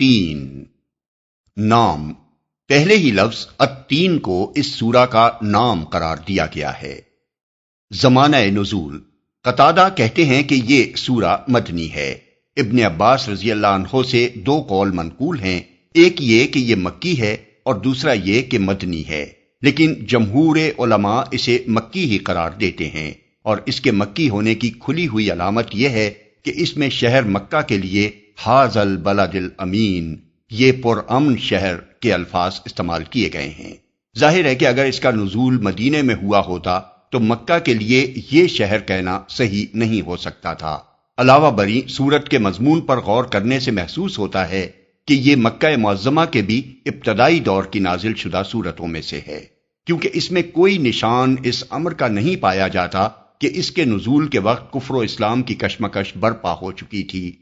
التین۔ نام، پہلے ہی لفظ التین کو اس سورہ کا نام قرار دیا گیا ہے۔ زمانہ نزول، قتادہ کہتے ہیں کہ یہ سورہ مدنی ہے۔ ابن عباس رضی اللہ عنہ سے دو قول منقول ہیں، ایک یہ کہ یہ مکی ہے اور دوسرا یہ کہ مدنی ہے، لیکن جمہور علماء اسے مکی ہی قرار دیتے ہیں، اور اس کے مکی ہونے کی کھلی ہوئی علامت یہ ہے کہ اس میں شہر مکہ کے لیے ھذا البلد الامین، یہ پرامن شہر کے الفاظ استعمال کیے گئے ہیں۔ ظاہر ہے کہ اگر اس کا نزول مدینے میں ہوا ہوتا تو مکہ کے لیے یہ شہر کہنا صحیح نہیں ہو سکتا تھا۔ علاوہ بری سورت کے مضمون پر غور کرنے سے محسوس ہوتا ہے کہ یہ مکہ معظمہ کے بھی ابتدائی دور کی نازل شدہ سورتوں میں سے ہے، کیونکہ اس میں کوئی نشان اس امر کا نہیں پایا جاتا کہ اس کے نزول کے وقت کفر و اسلام کی کشمکش برپا ہو چکی تھی،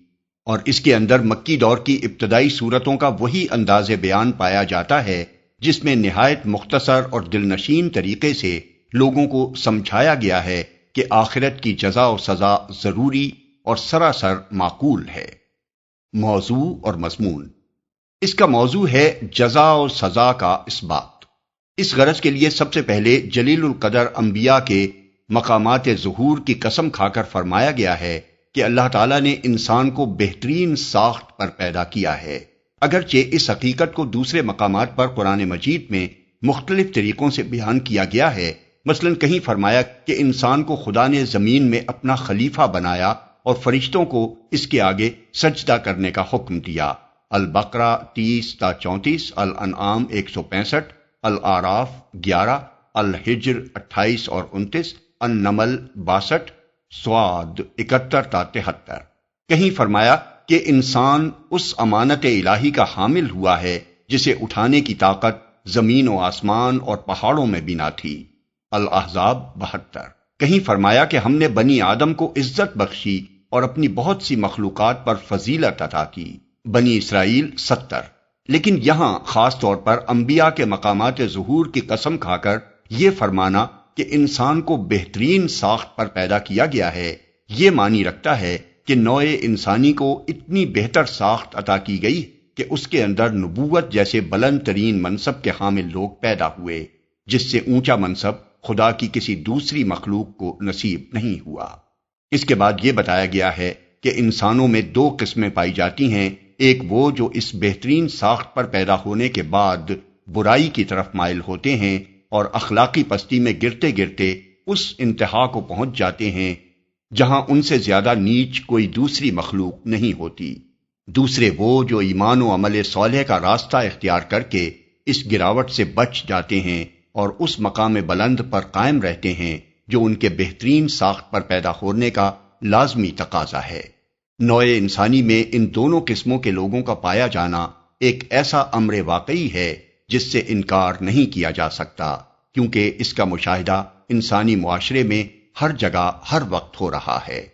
اور اس کے اندر مکی دور کی ابتدائی سورتوں کا وہی انداز بیان پایا جاتا ہے جس میں نہایت مختصر اور دلنشین طریقے سے لوگوں کو سمجھایا گیا ہے کہ آخرت کی جزا و سزا ضروری اور سراسر معقول ہے۔ موضوع اور مضمون، اس کا موضوع ہے جزا و سزا کا اثبات۔ اس غرض کے لیے سب سے پہلے جلیل القدر انبیاء کے مقامات ظہور کی قسم کھا کر فرمایا گیا ہے کہ اللہ تعالیٰ نے انسان کو بہترین ساخت پر پیدا کیا ہے، اگرچہ اس حقیقت کو دوسرے مقامات پر قرآن مجید میں مختلف طریقوں سے بیان کیا گیا ہے۔ مثلا کہیں فرمایا کہ انسان کو خدا نے زمین میں اپنا خلیفہ بنایا اور فرشتوں کو اس کے آگے سجدہ کرنے کا حکم دیا، البقرہ 30 تا 34، الانعام 165، الاعراف 11، الحجر 28 اور 29، النمل 62، صاد 71 تا 73۔ کہیں فرمایا کہ انسان اس امانت الہی کا حامل ہوا ہے جسے اٹھانے کی طاقت زمین و آسمان اور پہاڑوں میں بھی نہ تھی، الاحزاب 72۔ کہیں فرمایا کہ ہم نے بنی آدم کو عزت بخشی اور اپنی بہت سی مخلوقات پر فضیلت عطا کی، بنی اسرائیل 70۔ لیکن یہاں خاص طور پر انبیاء کے مقامات ظہور کی قسم کھا کر یہ فرمانا کہ انسان کو بہترین ساخت پر پیدا کیا گیا ہے، یہ معنی رکھتا ہے کہ نوع انسانی کو اتنی بہتر ساخت عطا کی گئی کہ اس کے اندر نبوت جیسے بلند ترین منصب کے حامل لوگ پیدا ہوئے، جس سے اونچا منصب خدا کی کسی دوسری مخلوق کو نصیب نہیں ہوا۔ اس کے بعد یہ بتایا گیا ہے کہ انسانوں میں دو قسمیں پائی جاتی ہیں، ایک وہ جو اس بہترین ساخت پر پیدا ہونے کے بعد برائی کی طرف مائل ہوتے ہیں اور اخلاقی پستی میں گرتے گرتے اس انتہا کو پہنچ جاتے ہیں جہاں ان سے زیادہ نیچ کوئی دوسری مخلوق نہیں ہوتی۔ دوسرے وہ جو ایمان و عمل صالح کا راستہ اختیار کر کے اس گراوٹ سے بچ جاتے ہیں اور اس مقام بلند پر قائم رہتے ہیں جو ان کے بہترین ساخت پر پیدا ہونے کا لازمی تقاضا ہے۔ نوع انسانی میں ان دونوں قسموں کے لوگوں کا پایا جانا ایک ایسا امر واقعی ہے جس سے انکار نہیں کیا جا سکتا، کیونکہ اس کا مشاہدہ انسانی معاشرے میں ہر جگہ ہر وقت ہو رہا ہے۔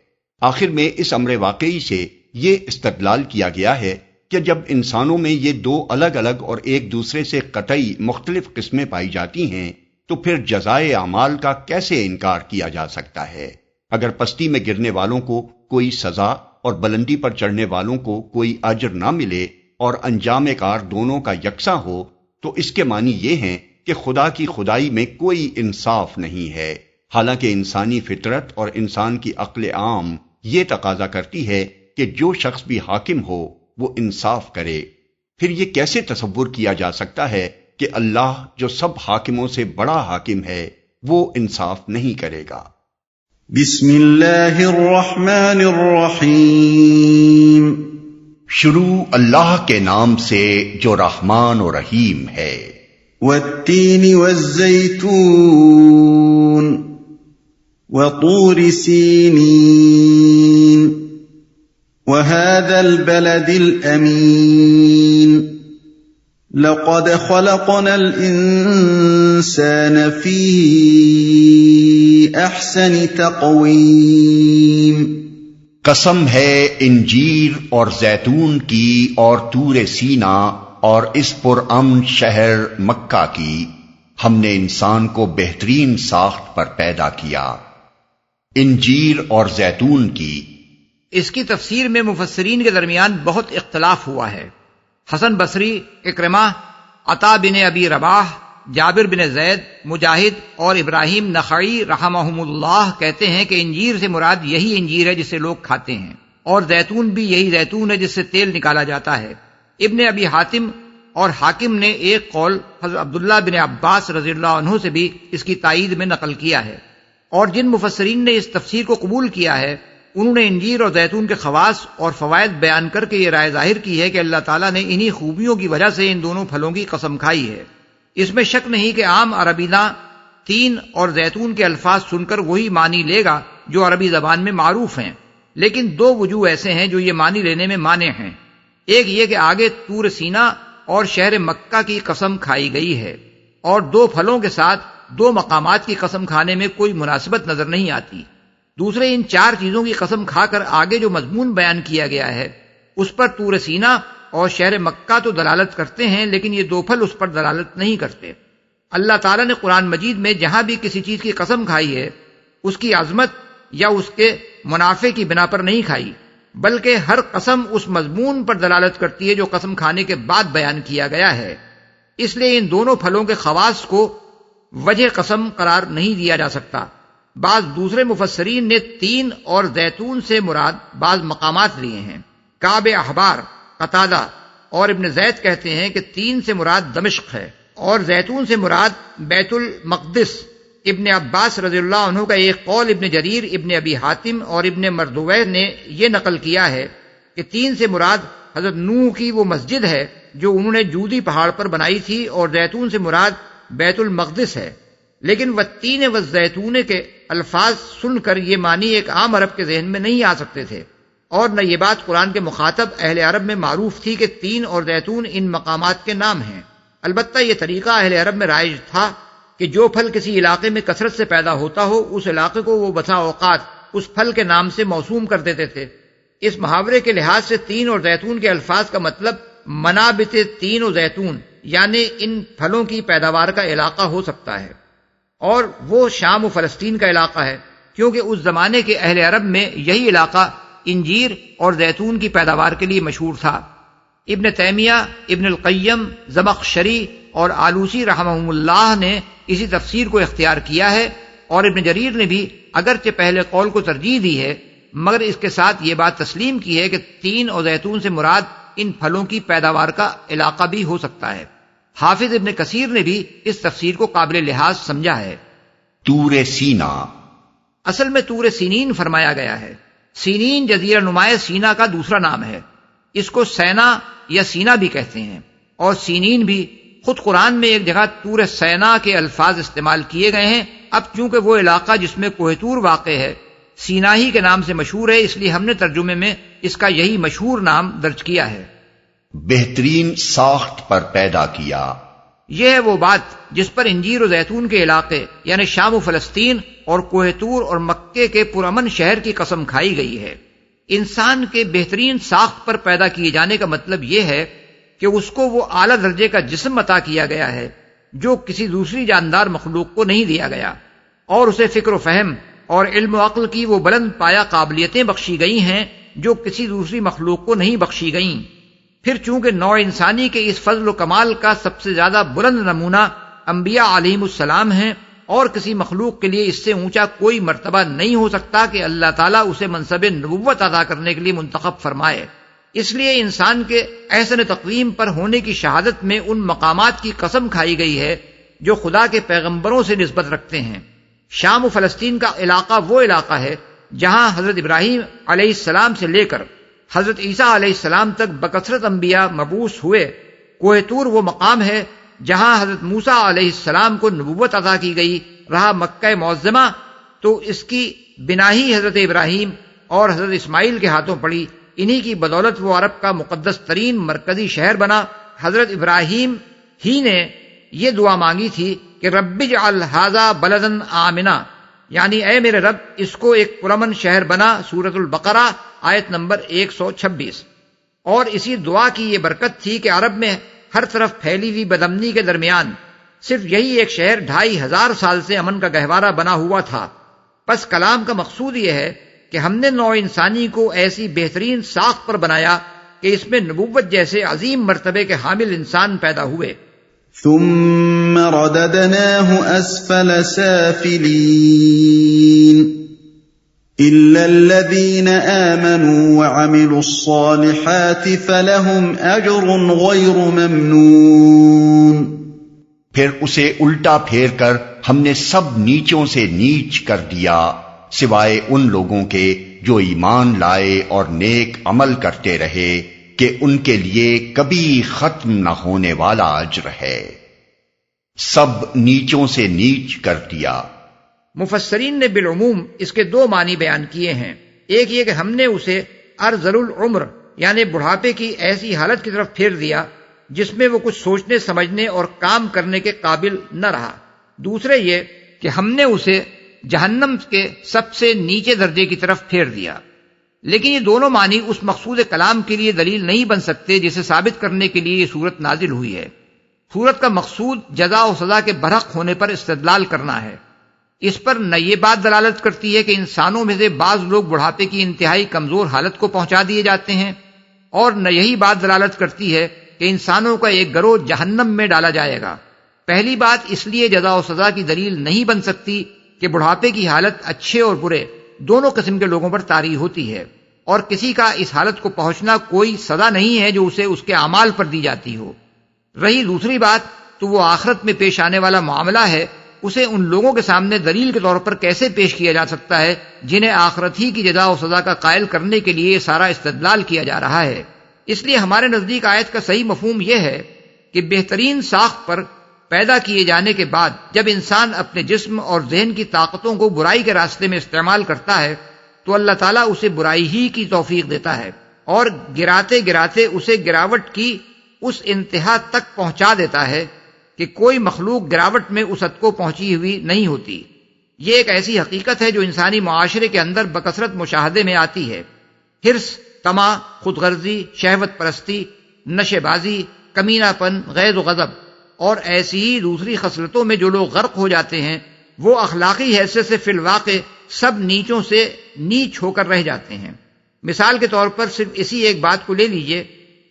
آخر میں اس امر واقعی سے یہ استدلال کیا گیا ہے کہ جب انسانوں میں یہ دو الگ الگ اور ایک دوسرے سے قطعی مختلف قسمیں پائی جاتی ہیں تو پھر جزائے اعمال کا کیسے انکار کیا جا سکتا ہے؟ اگر پستی میں گرنے والوں کو کوئی سزا اور بلندی پر چڑھنے والوں کو کوئی اجر نہ ملے اور انجام کار دونوں کا یکساں ہو تو اس کے معنی یہ ہیں کہ خدا کی خدائی میں کوئی انصاف نہیں ہے، حالانکہ انسانی فطرت اور انسان کی عقل عام یہ تقاضا کرتی ہے کہ جو شخص بھی حاکم ہو وہ انصاف کرے۔ پھر یہ کیسے تصور کیا جا سکتا ہے کہ اللہ جو سب حاکموں سے بڑا حاکم ہے وہ انصاف نہیں کرے گا؟ بسم اللہ الرحمن الرحیم۔ شروع اللہ کے نام سے جو رحمان و رحیم ہے۔ والتین والزیتون وطور سینین وهذا البلد الأمين لقد خلقنا الإنسان في أحسن تقويم۔ قسم ہے انجیر اور زیتون کی اور طور سینا اور اس پرامن شہر مکہ کی، ہم نے انسان کو بہترین ساخت پر پیدا کیا۔ انجیر اور زیتون کی، اس کی تفسیر میں مفسرین کے درمیان بہت اختلاف ہوا ہے۔ حسن بصری، اکرمہ، عطا بن ابی رباح، جابر بن زید، مجاہد اور ابراہیم نخعی رحمہم اللہ کہتے ہیں کہ انجیر سے مراد یہی انجیر ہے جسے لوگ کھاتے ہیں، اور زیتون بھی یہی زیتون ہے جس سے تیل نکالا جاتا ہے۔ ابن ابی حاتم اور حاکم نے ایک قول حضرت عبداللہ بن عباس رضی اللہ عنہ سے بھی اس کی تائید میں نقل کیا ہے، اور جن مفسرین نے اس تفسیر کو قبول کیا ہے انہوں نے انجیر اور زیتون کے خواص اور فوائد بیان کر کے یہ رائے ظاہر کی ہے کہ اللہ تعالیٰ نے انہی خوبیوں کی وجہ سے ان دونوں پھلوں کی قسم کھائی ہے۔ اس میں شک نہیں کہ عام عربی داں تین اور زیتون کے الفاظ سن کر وہی معنی لے گا جو عربی زبان میں معروف ہیں، لیکن دو وجوہ ایسے ہیں جو یہ معنی لینے میں مانع ہیں۔ ایک یہ کہ آگے طور سینا اور شہر مکہ کی قسم کھائی گئی ہے، اور دو پھلوں کے ساتھ دو مقامات کی قسم کھانے میں کوئی مناسبت نظر نہیں آتی۔ دوسرے، ان چار چیزوں کی قسم کھا کر آگے جو مضمون بیان کیا گیا ہے اس پر طور سینا اور شہر مکہ تو دلالت کرتے ہیں، لیکن یہ دو پھل اس پر دلالت نہیں کرتے۔ اللہ تعالیٰ نے قرآن مجید میں جہاں بھی کسی چیز کی قسم کھائی ہے اس کی عظمت یا اس کے منافع کی بنا پر نہیں کھائی، بلکہ ہر قسم اس مضمون پر دلالت کرتی ہے جو قسم کھانے کے بعد بیان کیا گیا ہے۔ اس لیے ان دونوں پھلوں کے خواص کو وجہ قسم قرار نہیں دیا جا سکتا۔ بعض دوسرے مفسرین نے تین اور زیتون سے مراد بعض مقامات لیے ہیں۔ کعب احبار، قتادہ اور ابن زید کہتے ہیں کہ تین سے مراد دمشق ہے اور زیتون سے مراد بیت المقدس۔ ابن عباس رضی اللہ عنہ کا ایک قول ابن جریر، ابن ابی حاتم اور ابن مردویہ نے یہ نقل کیا ہے کہ تین سے مراد حضرت نوح کی وہ مسجد ہے جو انہوں نے جودی پہاڑ پر بنائی تھی، اور زیتون سے مراد بیت المقدس ہے۔ لیکن والتین والزیتون کے الفاظ سن کر یہ معنی ایک عام عرب کے ذہن میں نہیں آ سکتے تھے، اور نہ یہ بات قرآن کے مخاطب اہل عرب میں معروف تھی کہ تین اور زیتون ان مقامات کے نام ہیں۔ البتہ یہ طریقہ اہل عرب میں رائج تھا کہ جو پھل کسی علاقے میں کثرت سے پیدا ہوتا ہو اس علاقے کو وہ بسا اوقات اس پھل کے نام سے موسوم کر دیتے تھے۔ اس محاورے کے لحاظ سے تین اور زیتون کے الفاظ کا مطلب منابت تین و زیتون یعنی ان پھلوں کی پیداوار کا علاقہ ہو سکتا ہے، اور وہ شام و فلسطین کا علاقہ ہے، کیونکہ اس زمانے کے اہل عرب میں یہی علاقہ انجیر اور زیتون کی پیداوار کے لیے مشہور تھا۔ ابن تیمیہ، ابن القیم، زمخشری اور آلوسی رحمہم اللہ نے اسی تفسیر کو اختیار کیا ہے، اور ابن جریر نے بھی اگرچہ پہلے قول کو ترجیح دی ہے مگر اس کے ساتھ یہ بات تسلیم کی ہے کہ تین اور زیتون سے مراد ان پھلوں کی پیداوار کا علاقہ بھی ہو سکتا ہے۔ حافظ ابن کثیر نے بھی اس تفسیر کو قابل لحاظ سمجھا ہے۔ طور سینا اصل میں طور سینین فرمایا گیا ہے۔ سینین جزیرہ نمائے سینا کا دوسرا نام ہے، اس کو سینا یا سینا بھی کہتے ہیں، اور سینین بھی۔ خود قرآن میں ایک جگہ طور سینا کے الفاظ استعمال کیے گئے ہیں۔ اب چونکہ وہ علاقہ جس میں کوہ طور واقع ہے سینا ہی کے نام سے مشہور ہے، اس لیے ہم نے ترجمے میں اس کا یہی مشہور نام درج کیا ہے۔ بہترین ساخت پر پیدا کیا، یہ ہے وہ بات جس پر انجیر و زیتون کے علاقے یعنی شام و فلسطین اور کوہ طور اور مکے کے پرامن شہر کی قسم کھائی گئی ہے۔ انسان کے بہترین ساخت پر پیدا کیے جانے کا مطلب یہ ہے کہ اس کو وہ اعلیٰ درجے کا جسم عطا کیا گیا ہے جو کسی دوسری جاندار مخلوق کو نہیں دیا گیا، اور اسے فکر و فہم اور علم و عقل کی وہ بلند پایا قابلیتیں بخشی گئی ہیں جو کسی دوسری مخلوق کو نہیں بخشی گئیں۔ پھر چونکہ نوع انسانی کے اس فضل و کمال کا سب سے زیادہ بلند نمونہ انبیاء علیہم السلام ہیں، اور کسی مخلوق کے لیے اس سے اونچا کوئی مرتبہ نہیں ہو سکتا کہ اللہ تعالیٰ اسے منصب نبوت ادا کرنے کے لیے منتخب فرمائے۔ اس لیے انسان کے احسن تقویم پر ہونے کی شہادت میں ان مقامات کی قسم کھائی گئی ہے جو خدا کے پیغمبروں سے نسبت رکھتے ہیں۔ شام و فلسطین کا علاقہ وہ علاقہ ہے جہاں حضرت ابراہیم علیہ السلام سے لے کر حضرت عیسیٰ علیہ السلام تک بکثرت انبیاء مبعوث ہوئے۔ کوہ طور وہ مقام ہے جہاں حضرت موسیٰ علیہ السلام کو نبوت عطا کی گئی۔ رہا مکہ معظمہ تو اس کی بنا ہی حضرت ابراہیم اور حضرت اسماعیل کے ہاتھوں پڑی، انہی کی بدولت وہ عرب کا مقدس ترین مرکزی شہر بنا۔ حضرت ابراہیم ہی نے یہ دعا مانگی تھی کہ رب اجعل ھذا بلدا آمنا، یعنی اے میرے رب اس کو ایک پرامن شہر بنا، سورۃ البقرہ آیت نمبر 126۔ اور اسی دعا کی یہ برکت تھی کہ عرب میں ہر طرف پھیلی ہوئی بدامنی کے درمیان صرف یہی ایک شہر 2500 سال سے امن کا گہوارہ بنا ہوا تھا۔ پس کلام کا مقصود یہ ہے کہ ہم نے نوع انسانی کو ایسی بہترین ساخت پر بنایا کہ اس میں نبوت جیسے عظیم مرتبے کے حامل انسان پیدا ہوئے۔ ثم رددناه اسفل سافلين الا الذين امنوا وعملوا الصالحات فلهم اجر غير ممنون۔ پھر اسے الٹا پھیر کر ہم نے سب نیچوں سے نیچ کر دیا سوائے ان لوگوں کے جو ایمان لائے اور نیک عمل کرتے رہے کہ ان کے لیے کبھی ختم نہ ہونے والا اجر ہے۔ سب نیچوں سے نیچ کر دیا۔ مفسرین نے بالعموم اس کے دو معنی بیان کیے ہیں۔ ایک یہ کہ ہم نے اسے ارذل العمر یعنی بڑھاپے کی ایسی حالت کی طرف پھیر دیا جس میں وہ کچھ سوچنے سمجھنے اور کام کرنے کے قابل نہ رہا۔ دوسرے یہ کہ ہم نے اسے جہنم کے سب سے نیچے درجے کی طرف پھیر دیا۔ لیکن یہ دونوں معنی اس مقصود کلام کے لیے دلیل نہیں بن سکتے جسے ثابت کرنے کے لیے یہ صورت نازل ہوئی ہے۔ صورت کا مقصود جزا و سزا کے برحق ہونے پر استدلال کرنا ہے۔ اس پر نہ یہ بات دلالت کرتی ہے کہ انسانوں میں سے بعض لوگ بڑھاپے کی انتہائی کمزور حالت کو پہنچا دیے جاتے ہیں، اور نہ یہی بات دلالت کرتی ہے کہ انسانوں کا ایک گروہ جہنم میں ڈالا جائے گا۔ پہلی بات اس لیے جزا و سزا کی دلیل نہیں بن سکتی کہ بڑھاپے کی حالت اچھے اور برے دونوں قسم کے لوگوں پر طاری ہوتی ہے، اور کسی کا اس حالت کو پہنچنا کوئی سزا نہیں ہے جو اسے اس کے اعمال پر دی جاتی ہو۔ رہی دوسری بات تو وہ آخرت میں پیش آنے والا معاملہ ہے، اسے ان لوگوں کے سامنے دلیل کے طور پر کیسے پیش کیا جا سکتا ہے جنہیں آخرت ہی کی جزا و سزا کا قائل کرنے کے لیے سارا استدلال کیا جا رہا ہے۔ اس لیے ہمارے نزدیک آیت کا صحیح مفہوم یہ ہے کہ بہترین ساخت پر پیدا کیے جانے کے بعد جب انسان اپنے جسم اور ذہن کی طاقتوں کو برائی کے راستے میں استعمال کرتا ہے تو اللہ تعالیٰ اسے برائی ہی کی توفیق دیتا ہے، اور گراتے گراتے اسے گراوٹ کی اس انتہا تک پہنچا دیتا ہے کہ کوئی مخلوق گراوٹ میں اس حد کو پہنچی ہوئی نہیں ہوتی۔ یہ ایک ایسی حقیقت ہے جو انسانی معاشرے کے اندر بکثرت مشاہدے میں آتی ہے۔ حرص، طمع، خود غرضی، شہوت پرستی، نشے بازی، کمینہ پن، غیظ و غضب اور ایسی ہی دوسری خصلتوں میں جو لوگ غرق ہو جاتے ہیں وہ اخلاقی حیثیت سے فی الواقع سب نیچوں سے نیچ ہو کر رہ جاتے ہیں۔ مثال کے طور پر صرف اسی ایک بات کو لے لیجئے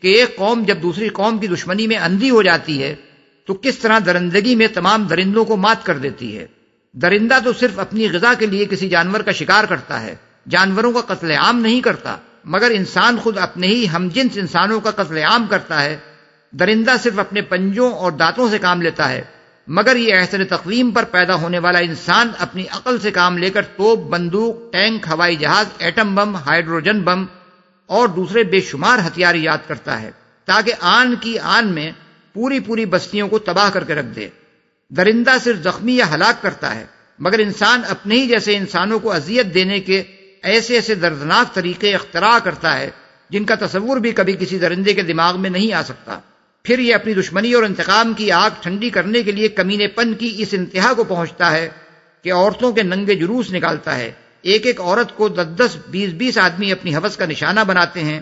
کہ ایک قوم جب دوسری قوم کی دشمنی میں اندھی ہو جاتی ہے تو کس طرح درندگی میں تمام درندوں کو مات کر دیتی ہے۔ درندہ تو صرف اپنی غذا کے لیے کسی جانور کا شکار کرتا ہے، جانوروں کا قتل عام نہیں کرتا، مگر انسان خود اپنے ہی ہم جنس انسانوں کا قتل عام کرتا ہے۔ درندہ صرف اپنے پنجوں اور دانتوں سے کام لیتا ہے، مگر یہ احسن تقویم پر پیدا ہونے والا انسان اپنی عقل سے کام لے کر توپ، بندوق، ٹینک، ہوائی جہاز، ایٹم بم، ہائیڈروجن بم اور دوسرے بے شمار ہتھیار ایجاد کرتا ہے تاکہ آن کی آن میں پوری بستیوں کو تباہ کر کے رکھ دے۔ درندہ صرف زخمی یا ہلاک کرتا ہے، مگر انسان اپنے ہی جیسے انسانوں کو اذیت دینے کے ایسے ایسے دردناک طریقے اختراع کرتا ہے جن کا تصور بھی کبھی کسی درندے کے دماغ میں نہیں آ سکتا۔ پھر یہ اپنی دشمنی اور انتقام کی آگ ٹھنڈی کرنے کے لیے کمینے پن کی اس انتہا کو پہنچتا ہے کہ عورتوں کے ننگے جلوس نکالتا ہے۔ ایک ایک عورت کو 10 20 آدمی اپنی ہوس کا نشانہ بناتے ہیں،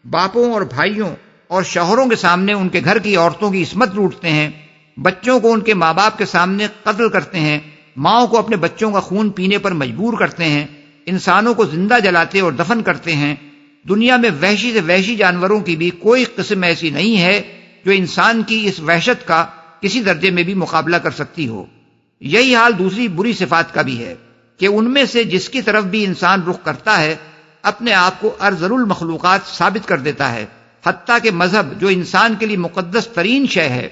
باپوں اور بھائیوں اور شوہروں کے سامنے ان کے گھر کی عورتوں کی عصمت لوٹتے ہیں، بچوں کو ان کے ماں باپ کے سامنے قتل کرتے ہیں، ماؤں کو اپنے بچوں کا خون پینے پر مجبور کرتے ہیں، انسانوں کو زندہ جلاتے اور دفن کرتے ہیں۔ دنیا میں وحشی سے وحشی جانوروں کی بھی کوئی قسم ایسی نہیں ہے جو انسان کی اس وحشت کا کسی درجے میں بھی مقابلہ کر سکتی ہو۔ یہی حال دوسری بری صفات کا بھی ہے کہ ان میں سے جس کی طرف بھی انسان رخ کرتا ہے اپنے آپ کو ارذل المخلوقات ثابت کر دیتا ہے، حتیٰ کہ مذہب جو انسان کے لیے مقدس ترین شے ہے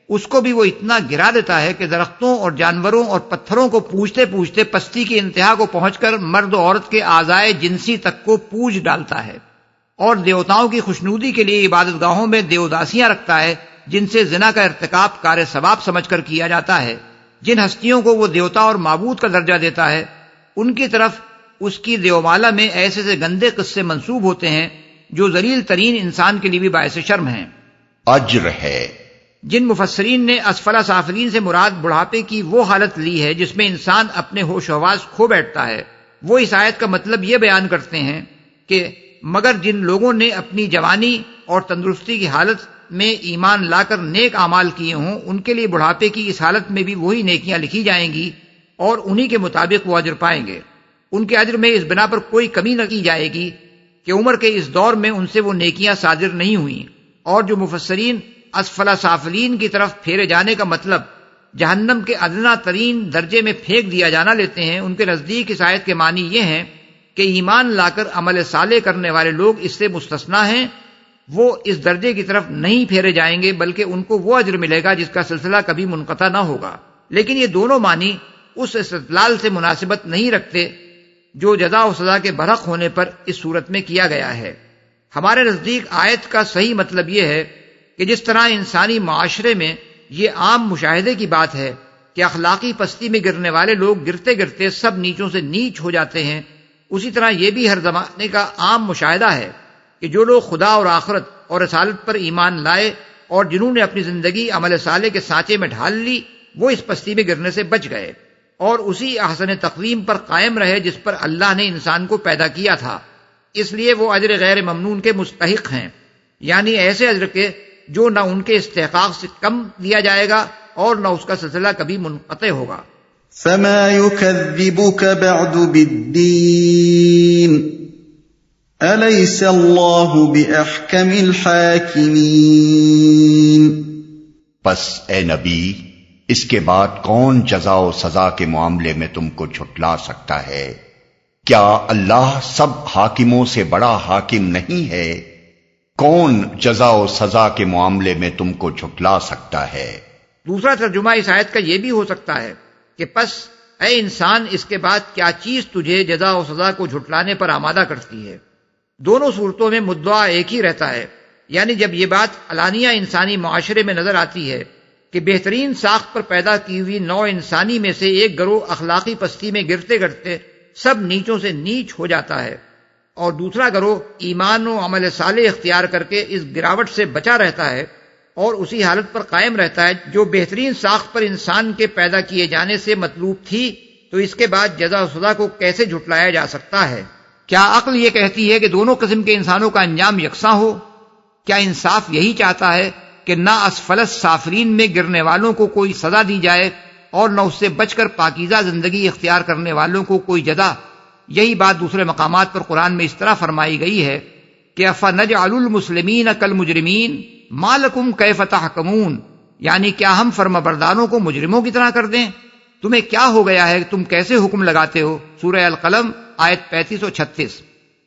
اس کو بھی وہ اتنا گرا دیتا ہے کہ درختوں اور جانوروں اور پتھروں کو پوجتے پوجتے پستی کی انتہا کو پہنچ کر مرد و عورت کے اعضائے جنسی تک کو پوج ڈالتا ہے، اور دیوتاؤں کی خوشنودی کے لیے عبادت گاہوں میں دیوداسیاں رکھتا ہے جن سے زنا کا ارتکاب کار ثواب سمجھ کر کیا جاتا ہے۔ جن ہستیوں کو وہ دیوتا اور معبود کا درجہ دیتا ہے ان کی طرف اس کی دیومالا میں ایسے سے گندے قصے منسوب ہوتے ہیں جو ذلیل ترین انسان کے لیے بھی باعث شرم ہیں۔ اجر ہے۔ جن مفسرین نے اسفل سافلین سے مراد بڑھاپے کی وہ حالت لی ہے جس میں انسان اپنے ہوش و حواس کھو بیٹھتا ہے، وہ اس آیت کا مطلب یہ بیان کرتے ہیں کہ مگر جن لوگوں نے اپنی جوانی اور تندرستی کی حالت میں ایمان لا کر نیک اعمال کیے ہوں ان کے لیے بڑھاپے کی اس حالت میں بھی وہی نیکیاں لکھی جائیں گی اور انہی کے مطابق وہ اجر پائیں گے۔ ان کے اجر میں اس بنا پر کوئی کمی نہ کی جائے گی کہ عمر کے اس دور میں ان سے وہ نیکیاں صادر نہیں ہوئیں، اور جو مفسرین اسفل سافلین کی طرف پھیرے جانے کا مطلب جہنم کے ادنا ترین درجے میں پھینک دیا جانا لیتے ہیں، ان کے نزدیک اس آیت کے معنی یہ ہیں کہ ایمان لا کر عمل صالح کرنے والے لوگ اس سے مستثنا ہیں، وہ اس درجے کی طرف نہیں پھیرے جائیں گے، بلکہ ان کو وہ اجر ملے گا جس کا سلسلہ کبھی منقطع نہ ہوگا۔ لیکن یہ دونوں معنی اس استدلال سے مناسبت نہیں رکھتے جو جزا و سزا کے برحق ہونے پر اس صورت میں کیا گیا ہے۔ ہمارے نزدیک آیت کا صحیح مطلب یہ ہے کہ جس طرح انسانی معاشرے میں یہ عام مشاہدے کی بات ہے کہ اخلاقی پستی میں گرنے والے لوگ گرتے گرتے سب نیچوں سے نیچ ہو جاتے ہیں، اسی طرح یہ بھی ہر زمانے کا عام مشاہدہ ہے کہ جو لوگ خدا اور آخرت اور رسالت پر ایمان لائے اور جنہوں نے اپنی زندگی عمل صالح کے سانچے میں ڈھال لی، وہ اس پستی میں گرنے سے بچ گئے اور اسی احسن تقویم پر قائم رہے جس پر اللہ نے انسان کو پیدا کیا تھا۔ اس لیے وہ اجر غیر ممنون کے مستحق ہیں، یعنی ایسے اجر کے جو نہ ان کے استحقاق سے کم دیا جائے گا اور نہ اس کا سلسلہ کبھی منقطع ہوگا۔ فما يكذبك بعد بالدين أليس الله بأحكم الحاكمين۔ پس اے نبی، اس کے بعد کون جزا و سزا کے معاملے میں تم کو جھٹلا سکتا ہے؟ کیا اللہ سب حاکموں سے بڑا حاکم نہیں ہے؟ کون جزا و سزا کے معاملے میں تم کو جھٹلا سکتا ہے؟ دوسرا ترجمہ اس آیت کا یہ بھی ہو سکتا ہے کہ پس اے انسان، اس کے بعد کیا چیز تجھے جزا و سزا کو جھٹلانے پر آمادہ کرتی ہے؟ دونوں صورتوں میں مدعا ایک ہی رہتا ہے، یعنی جب یہ بات علانیہ انسانی معاشرے میں نظر آتی ہے کہ بہترین ساخت پر پیدا کی ہوئی نوع انسانی میں سے ایک گروہ اخلاقی پستی میں گرتے گرتے سب نیچوں سے نیچ ہو جاتا ہے اور دوسرا گروہ ایمان و عمل صالح اختیار کر کے اس گراوٹ سے بچا رہتا ہے اور اسی حالت پر قائم رہتا ہے جو بہترین ساخت پر انسان کے پیدا کیے جانے سے مطلوب تھی، تو اس کے بعد جزا و سزا کو کیسے جھٹلایا جا سکتا ہے؟ کیا عقل یہ کہتی ہے کہ دونوں قسم کے انسانوں کا انجام یکساں ہو؟ کیا انصاف یہی چاہتا ہے کہ نہ اسفل سافلین میں گرنے والوں کو کوئی سزا دی جائے اور نہ اس سے بچ کر پاکیزہ زندگی اختیار کرنے والوں کو کوئی جزا؟ یہی بات دوسرے مقامات پر قرآن میں اس طرح فرمائی گئی ہے کہ افنجعل المسلمین کالمجرمین ما لکم کیف تحکمون، یعنی کیا ہم فرمانبرداروں کو مجرموں کی طرح کر دیں؟ تمہیں کیا ہو گیا ہے کہ تم کیسے حکم لگاتے ہو؟ سورہ القلم آیت 35 و 36۔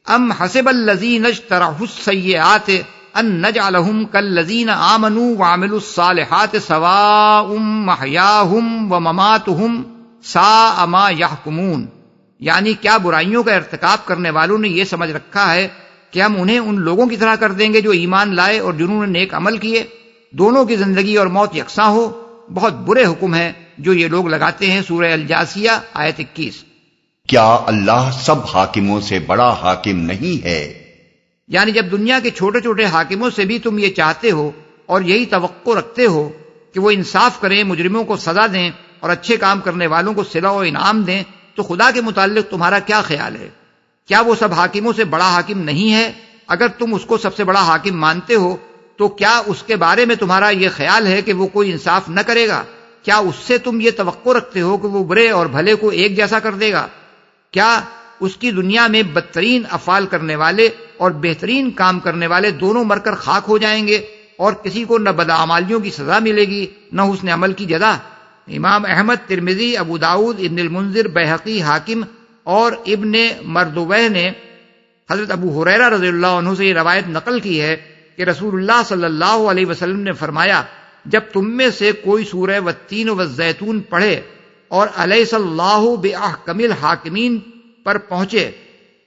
ام حسب الذین اجترحوا السیئات ان نجعلہم کالذین آمنوا وعملوا الصالحات سواء محیاہم ومماتہم ساء ما یحکمون، یعنی کیا برائیوں کا ارتکاب کرنے والوں نے یہ سمجھ رکھا ہے کہ ہم انہیں ان لوگوں کی طرح کر دیں گے جو ایمان لائے اور جنہوں نے نیک عمل کیے، دونوں کی زندگی اور موت یکساں ہو؟ بہت برے حکم ہیں جو یہ لوگ لگاتے ہیں۔ سورہ الجاثیہ آیت 21۔ کیا اللہ سب حاکموں سے بڑا حاکم نہیں ہے؟ یعنی جب دنیا کے چھوٹے چھوٹے حاکموں سے بھی تم یہ چاہتے ہو اور یہی توقع رکھتے ہو کہ وہ انصاف کریں، مجرموں کو سزا دیں اور اچھے کام کرنے والوں کو صلہ و انعام دیں، تو خدا کے متعلق تمہارا کیا خیال ہے؟ کیا وہ سب حاکموں سے بڑا حاکم نہیں ہے؟ اگر تم اس کو سب سے بڑا حاکم مانتے ہو تو کیا اس کے بارے میں تمہارا یہ خیال ہے کہ وہ کوئی انصاف نہ کرے گا؟ کیا اس سے تم یہ توقع رکھتے ہو کہ وہ برے اور بھلے کو ایک جیسا کر دے گا؟ کیا اس کی دنیا میں بدترین افعال کرنے والے اور بہترین کام کرنے والے دونوں مر کر خاک ہو جائیں گے اور کسی کو نہ بدعمالیوں کی سزا ملے گی نہ حسن عمل کی جزا؟ امام احمد، ترمذی، ابو داؤد، ابن المنذر، بیہقی، حاکم اور ابن مردویہ نے حضرت ابو ہریرہ رضی اللہ عنہ سے یہ روایت نقل کی ہے کہ رسول اللہ صلی اللہ علیہ وسلم نے فرمایا، جب تم میں سے کوئی سورہ والتین والزیتون پڑھے اور الیس اللہ باحکم الحاکمین پر پہنچے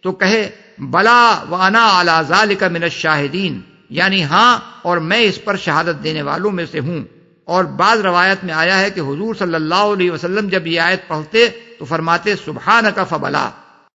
تو کہے بلا وانا علی ذلک من الشاہدین، یعنی ہاں اور میں اس پر شہادت دینے والوں میں سے ہوں۔ اور بعض روایت میں آیا ہے کہ حضور صلی اللہ علیہ وسلم جب یہ آیت پڑھتے تو فرماتے سبحانک فبلا،